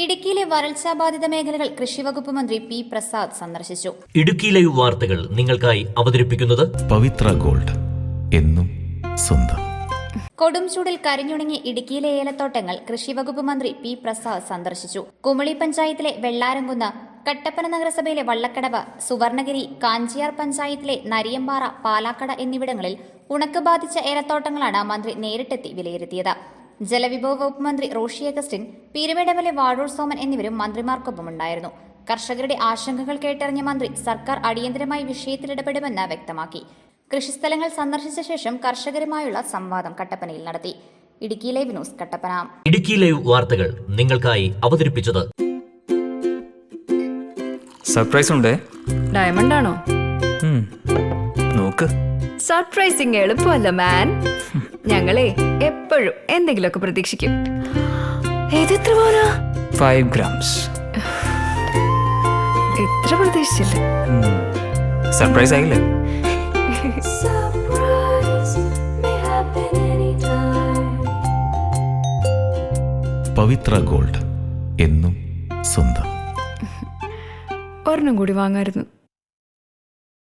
ഇടുക്കിയിലെ വരൾച്ചാബാധിത മേഖലകൾ കൃഷിവകുപ്പ് മന്ത്രി പി പ്രസാദ് സന്ദർശിച്ചു. ഇടുക്കി ലൈവ് വാർത്തകൾ നിങ്ങൾക്കായി അവതരിപ്പിക്കുന്നത് പവിത്ര ഗോൾഡ്, എന്നും സ്വന്തം. കൊടും ചൂടിൽ കരിഞ്ഞുണങ്ങിയ ഇടുക്കിയിലെ ഏലത്തോട്ടങ്ങൾ കൃഷിവകുപ്പ് മന്ത്രി പി പ്രസാദ് സന്ദർശിച്ചു. കുമളി പഞ്ചായത്തിലെ വെള്ളാരംകുന്ന്, കട്ടപ്പന നഗരസഭയിലെ വള്ളക്കടവ്, സുവർണഗിരി, കാഞ്ചിയാർ പഞ്ചായത്തിലെ നരിയമ്പാറ, പാലാക്കട എന്നിവിടങ്ങളിൽ ഉണക്ക് ബാധിച്ച ഏലത്തോട്ടങ്ങളാണ് മന്ത്രി നേരിട്ടെത്തി വിലയിരുത്തിയത്. ജലവിഭവ വകുപ്പ് മന്ത്രി റോഷി അഗസ്റ്റിൻ, പീരുമേടമലെ വാഴൂർ സോമൻ എന്നിവരും മന്ത്രിമാർക്കൊപ്പമുണ്ടായിരുന്നു. കർഷകരുടെ ആശങ്കകൾ കേട്ടറിഞ്ഞ മന്ത്രി സർക്കാർ അടിയന്തരമായി വിഷയത്തിൽ ഇടപെടുമെന്ന് വ്യക്തമാക്കി. കൃഷിസ്ഥലങ്ങൾ സന്ദർശിച്ച ശേഷം കർഷകരുമായുള്ള സംവാദം കട്ടപ്പനയിൽ നടത്തി. Idukki live news, Kattappana. Idukki live വാർത്തകൾ നിങ്ങൾക്കായി അവതരിപ്പിച്ചത്. സർപ്രൈസ് ഉണ്ടേ. ഡയമണ്ട് ആണോ? നോക്ക്. സർപ്രൈസിങ് എളുപ്പമല്ല മാൻ. ഞങ്ങളെ എപ്പോഴും എന്തെങ്കിലുമൊക്കെ പ്രതീക്ഷിക്കും. ഏതെത്ര പോരാ? 5 grams. എത്ര പ്രതീക്ഷിച്ചില്ല. സർപ്രൈസ് ആയില്ലേ? പവിത്ര ഗോൾഡ്, എന്നും സ്വന്തം. ഒരെണ്ണം കൂടി വാങ്ങായിരുന്നു.